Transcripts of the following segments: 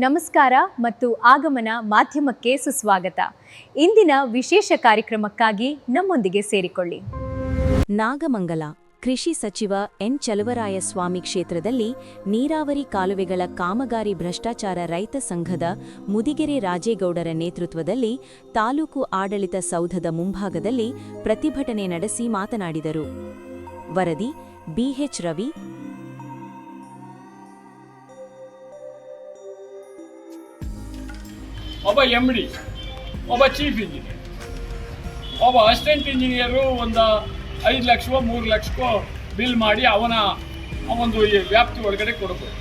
ನಮಸ್ಕಾರ ಮತ್ತು ಆಗಮನ ಮಾಧ್ಯಮಕ್ಕೆ ಸುಸ್ವಾಗತ. ಇಂದಿನ ವಿಶೇಷ ಕಾರ್ಯಕ್ರಮಕ್ಕಾಗಿ ನಮ್ಮೊಂದಿಗೆ ಸೇರಿಕೊಳ್ಳಿ. ನಾಗಮಂಗಲ ಕೃಷಿ ಸಚಿವ ಎನ್ ಚಲುವರಾಯಸ್ವಾಮಿ ಕ್ಷೇತ್ರದಲ್ಲಿ ನೀರಾವರಿ ಕಾಲುವೆಗಳ ಕಾಮಗಾರಿ ಭ್ರಷ್ಟಾಚಾರ ರೈತ ಸಂಘದ ಮುದಿಗೆರೆ ರಾಜೇಗೌಡರ ನೇತೃತ್ವದಲ್ಲಿ ತಾಲೂಕು ಆಡಳಿತ ಸೌಧದ ಮುಂಭಾಗದಲ್ಲಿ ಪ್ರತಿಭಟನೆ ನಡೆಸಿ ಮಾತನಾಡಿದರು. ವರದಿ ಬಿಎಚ್ ರವಿ. ಒಬ್ಬ MD, ಒಬ್ಬ ಚೀಫ್ ಇಂಜಿನಿಯರ್, ಒಬ್ಬ ಅಸಿಸ್ಟೆಂಟ್ ಇಂಜಿನಿಯರು ಒಂದು 5 ಲಕ್ಷವೋ 3 ಲಕ್ಷಕ್ಕೋ ಬಿಲ್ ಮಾಡಿ ಅವನ ಒಂದು ವ್ಯಾಪ್ತಿ ಒಳಗಡೆ ಕೊಡಬಹುದು.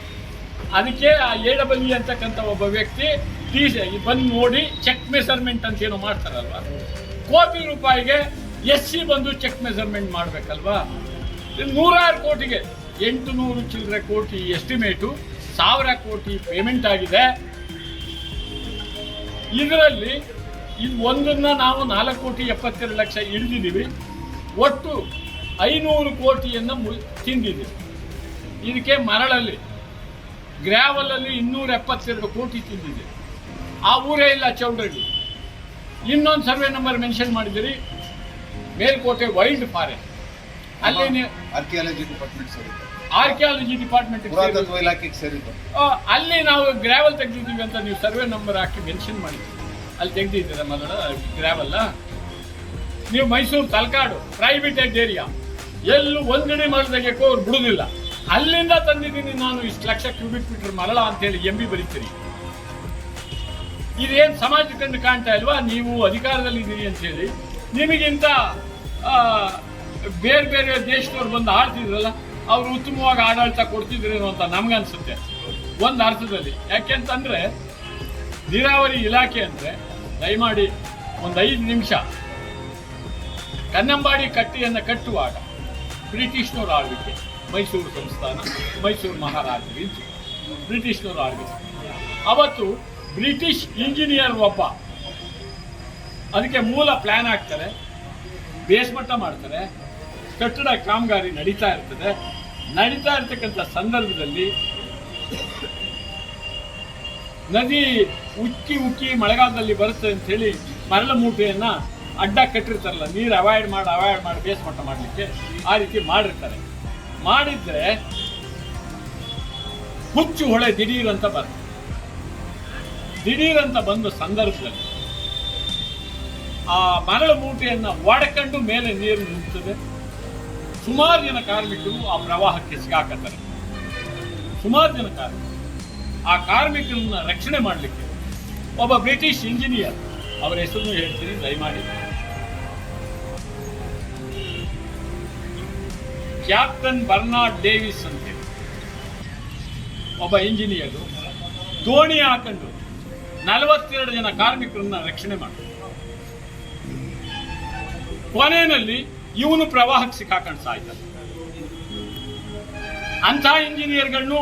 ಅದಕ್ಕೆ ಆ AEE ಅಂತಕ್ಕಂಥ ಒಬ್ಬ ವ್ಯಕ್ತಿ ಬಂದು ನೋಡಿ ಚೆಕ್ ಮೆಸರ್ಮೆಂಟ್ ಅಂತ ಏನೋ ಮಾಡ್ತಾರಲ್ವ, ಕೋಟಿ ರೂಪಾಯಿಗೆ SC ಬಂದು ಚೆಕ್ ಮೆಸರ್ಮೆಂಟ್ ಮಾಡಬೇಕಲ್ವಾ. 100 ಕೋಟಿಗೆ 800 ಚಿಲ್ಲರೆ ಕೋಟಿ ಎಸ್ಟಿಮೇಟು, 1000 ಕೋಟಿ ಪೇಮೆಂಟ್ ಆಗಿದೆ. ಇದರಲ್ಲಿ ಇದು ಒಂದನ್ನ ನಾವು 4,72,00,000 ಹಿಡಿದಿದ್ದೀವಿ. ಒಟ್ಟು 500 ಕೋಟಿಯನ್ನು ತಿಂದಿದ್ದೀವಿ. ಇದಕ್ಕೆ ಮರಳಲ್ಲಿ ಗ್ರ್ಯಾವಲಲ್ಲಿ 272 ಕೋಟಿ ತಿಂದಿದೆ. ಆ ಊರೇ ಇಲ್ಲ ಚೌಡಳ್ಳಿ. ಇನ್ನೊಂದು ಸರ್ವೆ ನಂಬರ್ ಮೆನ್ಷನ್ ಮಾಡಿದಿರಿ, ಮೇಲ್ಕೋಟೆ ವೈಲ್ಡ್ ಫಾರೆಸ್ಟ್, ಅಲ್ಲಿ ಆರ್ಕಿಯಾಲಜಿ ಡಿಪಾರ್ಟ್ಮೆಂಟ್ ಅಲ್ಲಿ ನಾವು ಗ್ರಾವೆಲ್ ತೆಗೆದಿದ್ದೀವಿ ಅಂತ ನೀವು ಸರ್ವೆ ನಂಬರ್ ಹಾಕಿ ಮೆನ್ಷನ್ ಮಾಡಿದ್ದೀವಿ. ಅಲ್ಲಿ ತೆಗೆದಿದ್ದೀರ ಮೊದಲ ಗ್ರಾವೆಲ್ಲ. ನೀವು ಮೈಸೂರು ತಲಕಾಡು ಪ್ರೈವೇಟೆಡ್ ಏರಿಯಾ ಎಲ್ಲೂ ಒಂದಡಿ ಮರಳು ತೆಗೆಯಕ್ಕೂ ಅವ್ರು ಬಿಡುವುದಿಲ್ಲ. ಅಲ್ಲಿಂದ ತಂದಿದ್ದೀನಿ ನಾನು ಇಷ್ಟು ಲಕ್ಷ ಕ್ಯೂಬಿಕ್ ಮೀಟರ್ ಮರಳ ಅಂತೇಳಿ MB ಬರೀತೀರಿ. ಇದೇನು ಸಮಾಜ ಕಂಡು ಕಾಣ್ತಾ ಇಲ್ವಾ? ನೀವು ಅಧಿಕಾರದಲ್ಲಿದ್ದೀರಿ ಅಂತೇಳಿ ನಿಮಗಿಂತ ಬೇರೆ ಬೇರೆ ದೇಶದವ್ರು ಬಂದು ಆಡ್ತಿದ್ರಲ್ಲ, ಅವರು ಉತ್ತಮವಾಗಿ ಆಡಳಿತ ಕೊಡ್ತಿದ್ರೇನೋ ಅಂತ ನಮಗನ್ಸುತ್ತೆ ಒಂದು ಅರ್ಥದಲ್ಲಿ. ಯಾಕೆಂತಂದರೆ ನೀರಾವರಿ ಇಲಾಖೆ ಅಂದರೆ ದಯಮಾಡಿ ಒಂದು 5 ನಿಮಿಷ ಕನ್ನಂಬಾಡಿ ಕಟ್ಟಿಯನ್ನು ಕಟ್ಟುವಾಗ ಬ್ರಿಟಿಷ್ನವ್ರ ಆಳ್ವಿಕೆ, ಮೈಸೂರು ಸಂಸ್ಥಾನ, ಮೈಸೂರು ಮಹಾರಾಜರು ಇದ್ದು ಬ್ರಿಟಿಷ್ನವ್ರ ಆಳ್ವಿಕೆ. ಅವತ್ತು ಬ್ರಿಟಿಷ್ ಇಂಜಿನಿಯರ್ ಒಬ್ಬ ಅದಕ್ಕೆ ಮೂಲ ಪ್ಲ್ಯಾನ್ ಹಾಕ್ತಾರೆ, ಬೇಸ್ಮಟ್ಟ ಮಾಡ್ತಾರೆ, ಕಟ್ಟಡ ಕಾಮಗಾರಿ ನಡೀತಾ ಇರ್ತಕ್ಕಂಥ ಸಂದರ್ಭದಲ್ಲಿ ನದಿ ಉಕ್ಕಿ ಮಳೆಗಾಲದಲ್ಲಿ ಬರುತ್ತೆ ಅಂತ ಹೇಳಿ ಮರಳು ಮೂಟೆಯನ್ನ ಅಡ್ಡ ಕಟ್ಟಿರ್ತಾರಲ್ಲ, ನೀರು ಅವಾಯ್ಡ್ ಮಾಡಿ ಬೇಸ್ಮಟ್ಟ ಮಾಡಲಿಕ್ಕೆ ಆ ರೀತಿ ಮಾಡಿದ್ರೆ ಹುಚ್ಚು ಹೊಳೆ ದಿಢೀರಂತ ಬಂದ ಸಂದರ್ಭದಲ್ಲಿ ಆ ಮರಳು ಮೂಟೆಯನ್ನ ಒಡಕೊಂಡು ಮೇಲೆ ನೀರು ನಿಲ್ತದೆ. ಸುಮಾರು ಜನ ಕಾರ್ಮಿಕರು ಆ ಪ್ರವಾಹಕ್ಕೆ ಸಿಗಾಕತ್ತಾರೆ. ಆ ಕಾರ್ಮಿಕರನ್ನ ರಕ್ಷಣೆ ಮಾಡಲಿಕ್ಕೆ ಒಬ್ಬ ಬ್ರಿಟಿಷ್ ಇಂಜಿನಿಯರ್, ಅವರ ಹೆಸರನ್ನು ಹೇಳ್ತೀನಿ ದಯಮಾಡಿ, ಕ್ಯಾಪ್ಟನ್ ಬರ್ನಾರ್ಡ್ ಡೇವಿಸ್ ಅಂತೇಳಿ ಒಬ್ಬ ಇಂಜಿನಿಯರು ದೋಣಿ ಹಾಕೊಂಡು 42 ಜನ ಕಾರ್ಮಿಕರನ್ನ ರಕ್ಷಣೆ ಮಾಡ್ತಾರೆ. ಕೊನೆಯಲ್ಲಿ ಇವನು ಪ್ರವಾಹಕ್ಕೆ ಸಿಕ್ಕಾಕೊಂಡು ಸಾಯ್ತಾನೆ. ಅಂಥ ಇಂಜಿನಿಯರ್ಗಳನ್ನು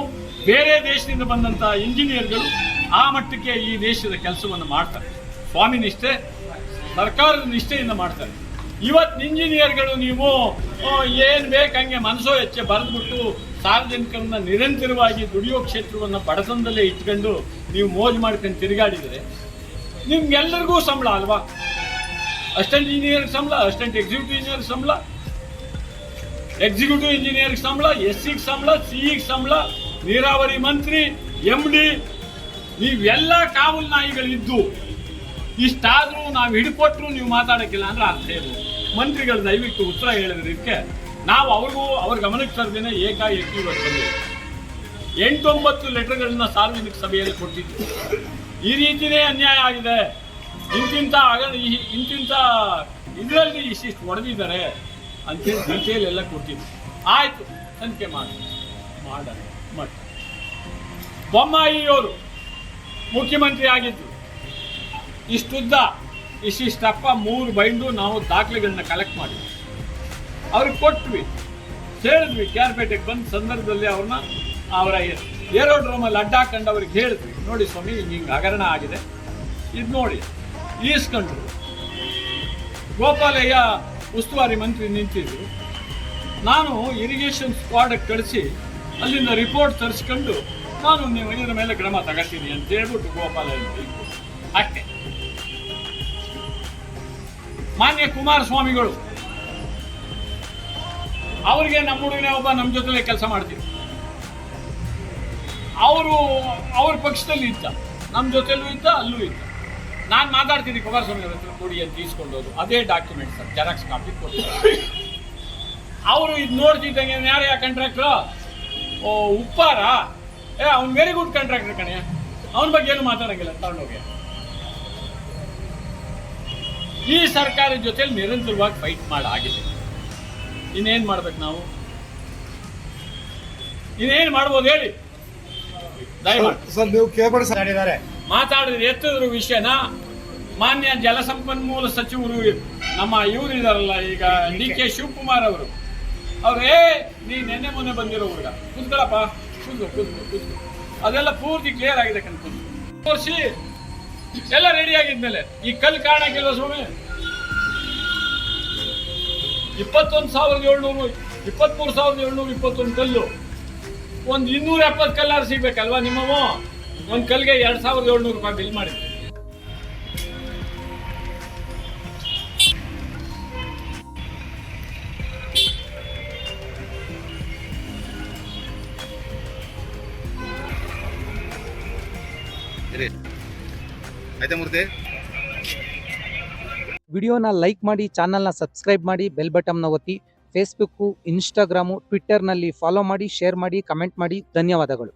ಬೇರೆ ದೇಶದಿಂದ ಬಂದಂಥ ಇಂಜಿನಿಯರ್ಗಳು ಆ ಮಟ್ಟಕ್ಕೆ ಈ ದೇಶದ ಕೆಲಸವನ್ನು ಮಾಡ್ತಾರೆ. ಸ್ವಾಮಿ ನಿಷ್ಠೆ, ಸರ್ಕಾರದ ನಿಷ್ಠೆಯಿಂದ ಮಾಡ್ತಾರೆ. ಇವತ್ತು ಇಂಜಿನಿಯರ್ಗಳು ನೀವು ಏನು ಬೇಕಂಗೆ ಮನಸೋ ಹೆಚ್ಚೆ ಬರೆದ್ಬಿಟ್ಟು ಸಾರ್ವಜನಿಕರನ್ನ ನಿರಂತರವಾಗಿ ದುಡಿಯೋ ಕ್ಷೇತ್ರವನ್ನು ಬಡತನದಲ್ಲೇ ಇಟ್ಕೊಂಡು ನೀವು ಮೋಜು ಮಾಡ್ಕೊಂಡು ತಿರುಗಾಡಿದರೆ ನಿಮ್ಗೆಲ್ಲರಿಗೂ ಸಂಬಳ ಅಲ್ವಾ? ಅಸಿಸ್ಟೆಂಟ್ ಇಂಜಿನಿಯರ್ಗೆ ಸಂಬಳ, ಅಸಿಸ್ಟೆಂಟ್ ಎಕ್ಸಿಕ್ಯೂಟಿವ್ ಇಂಜಿನಿಯರ್ ಸಂಬಳ, ಎಕ್ಸಿಕ್ಯೂಟಿವ್ ಇಂಜಿನಿಯರ್ಗೆ ಸಂಬಳ, SCಗೆ ಸಂಬಳ, CEಗೆ ಸಂಬಳ, ನೀರಾವರಿ ಮಂತ್ರಿ, MD, ನೀವೆಲ್ಲ ಕಾವಲು ನಾಯಿಗಳಿದ್ದು ಇಷ್ಟಾದರೂ ನಾವು ಹಿಡ್ಕೊಟ್ರು ನೀವು ಮಾತಾಡೋಕ್ಕಿಲ್ಲ ಅಂದ್ರೆ ಅರ್ಥ ಏನು? ಮಂತ್ರಿಗಳು ದಯವಿಟ್ಟು ಉತ್ತರ ಹೇಳಿದ್ರಕ್ಕೆ ನಾವು ಅವ್ರ ಗಮನಕ್ಕೆ ತರದೇನೆ ಏಕಾಏಕಿ ಇವತ್ತು ಬಂದಿದೆ. 8-9 ಲೆಟರ್ಗಳನ್ನ ಸಾರ್ವಜನಿಕ ಸಭೆಯಲ್ಲಿ ಕೊಟ್ಟಿದ್ವಿ. ಈ ರೀತಿಯೇ ಅನ್ಯಾಯ ಆಗಿದೆ, ಇಂತಿಂಥ ಇದರಲ್ಲಿ ಇಷ್ಟಿಷ್ಟು ಹೊಡೆದಿದ್ದಾರೆ ಅಂತೇಳಿ ಡೀಟೇಲ್ ಎಲ್ಲ ಕೊಟ್ಟಿದ್ವಿ. ಆಯಿತು, ತನಿಖೆ ಮಾಡೋಣ. ಬೊಮ್ಮಾಯಿಯವರು ಮುಖ್ಯಮಂತ್ರಿ ಆಗಿದ್ರು, ಇಷ್ಟುದ್ದ ಇಷ್ಟಿಷ್ಟಪ್ಪ 3 ಬೈಂಡು ನಾವು ದಾಖಲೆಗಳನ್ನ ಕಲೆಕ್ಟ್ ಮಾಡಿದ್ವಿ, ಅವ್ರಿಗೆ ಕೊಟ್ವಿ, ಹೇಳಿದ್ವಿ. ಕ್ಯಾರ್ಪೇಟೆಗೆ ಬಂದ ಸಂದರ್ಭದಲ್ಲಿ ಅವ್ರನ್ನ ಅವರ ಏರೋಡ್ರೋಮಲ್ಲಿ ಅಡ್ಡ ಹಾಕೊಂಡು ಅವ್ರಿಗೆ ಹೇಳಿದ್ವಿ, ನೋಡಿ ಸ್ವಾಮಿ ಹಿಂಗೆ ಹಗರಣ ಆಗಿದೆ, ಇದು ನೋಡಿ ಈಸ್ಕೊಂಡ್ರು. ಗೋಪಾಲಯ್ಯ ಉಸ್ತುವಾರಿ ಮಂತ್ರಿ ನಿಂತಿದ್ರು. ನಾನು ಇರಿಗೇಷನ್ ಸ್ಕ್ವಾಡಕ್ಕೆ ಕಳಿಸಿ ಅಲ್ಲಿಂದ ರಿಪೋರ್ಟ್ ತರಿಸ್ಕೊಂಡು ನಾನು ನೀವು ಇದರ ಮೇಲೆ ಕ್ರಮ ತಗೋತೀನಿ ಅಂತ ಹೇಳ್ಬಿಟ್ಟು ಗೋಪಾಲಯ್ಯ ಅಷ್ಟೇ. ಮಾನ್ಯ ಕುಮಾರಸ್ವಾಮಿಗಳು ಅವ್ರಿಗೆ ನಮ್ಮ ಹುಡುಗನೇ ಒಬ್ಬ ನಮ್ಮ ಜೊತೆಲೇ ಕೆಲಸ ಮಾಡ್ತೀವಿ, ಅವ್ರ ಪಕ್ಷದಲ್ಲಿ ಇದ್ದ, ನಮ್ಮ ಜೊತೆಲೂ ಇದ್ದ, ಅಲ್ಲೂ ಇದ್ದ. ನಾನು ಮಾತಾಡ್ತೀನಿ ಕುಮಾರಸ್ವಾಮಿ ಅವ್ರ ಹತ್ರ ಕೊಡಿ ಅಂತ ಈಸ್ಕೊಂಡೋದು, ಅದೇ ಡಾಕ್ಯುಮೆಂಟ್ ಸರ್, ಜೆರಾಕ್ಸ್ ಕಾಪಿ ಕೊಡ್ತಾರೆ. ಅವರು ಇದು ನೋಡ್ತಿದ್ದಂಗೆ ಯಾರೇ ಕಾಂಟ್ರಾಕ್ಟ್ರು, ಓ ಉಪ್ಪಾರ, ಅವ್ನು ವೆರಿ ಗುಡ್ ಕಾಂಟ್ರಾಕ್ಟರ್ ಕಣೆ, ಅವನ ಬಗ್ಗೆ ಏನು ಮಾತಾಡಂಗಿಲ್ಲ ತಗೊಂಡೋಗಿ. ಈ ಸರ್ಕಾರದ ಜೊತೆಲಿ ನಿರಂತರವಾಗಿ ಫೈಟ್ ಮಾಡಾಗಿದೆ. ಇನ್ನೇನು ಮಾಡ್ಬೇಕು ನಾವು? ಇನ್ನೇನು ಮಾಡ್ಬೋದು ಹೇಳಿ ದಯಮಾಡಿ. ಮಾತಾಡಿದ್ರೆ ಎತ್ತಿದ್ರು ವಿಷಯನ ಮಾನ್ಯ ಜಲಸಂಪನ್ಮೂಲ ಸಚಿವರು ನಮ್ಮ ಇವರು ಇದಾರಲ್ಲ ಈಗ ಡಿ.ಕೆ. ಶಿವಕುಮಾರ್ ಅವರು ನೀ ನೆನ್ನೆ ಮೊನ್ನೆ ಬಂದಿರೋ ಹುಡುಗ, ಕೂತ್ಕೊಳ್ಳಪ್ಪ, ಕೂತ್ಕೊ. ಅದೆಲ್ಲ ಪೂರ್ತಿ ಕ್ಲಿಯರ್ ಆಗಿದೆ ಕನ್ಕೊಂಡು ತೋರಿಸಿ ಎಲ್ಲ ರೆಡಿ ಆಗಿದ್ಮೇಲೆ ಈ ಕಲ್ಲು ಕಾಣಕ್ಕಿಲ್ವ ಸ್ವಾಮಿ? 23,721 ಕಲ್ಲು, ಒಂದು 270 ಕಲ್ಲಾರು ಸಿಗ್ಬೇಕಲ್ವಾ ನಿಮ್ಮವ? ಒಂದು ಕಲ್ಗೆ 2,700 ರೂಪಾಯಿ ಬಿಲ್ ಮಾಡಿದ್ವಿ. ವಿಡಿಯೋನ ಲೈಕ್ ಮಾಡಿ, ಚಾನಲ್ನ ಸಬ್ಸ್ಕ್ರೈಬ್ ಮಾಡಿ, ಬೆಲ್ ಬಟನ್ನ ಒತ್ತಿ. ಫೇಸ್ಬುಕ್ಕು, ಇನ್ಸ್ಟಾಗ್ರಾಮು, ಟ್ವಿಟ್ಟರ್ನಲ್ಲಿ ಫಾಲೋ ಮಾಡಿ, ಶೇರ್ ಮಾಡಿ, ಕಮೆಂಟ್ ಮಾಡಿ. ಧನ್ಯವಾದಗಳು.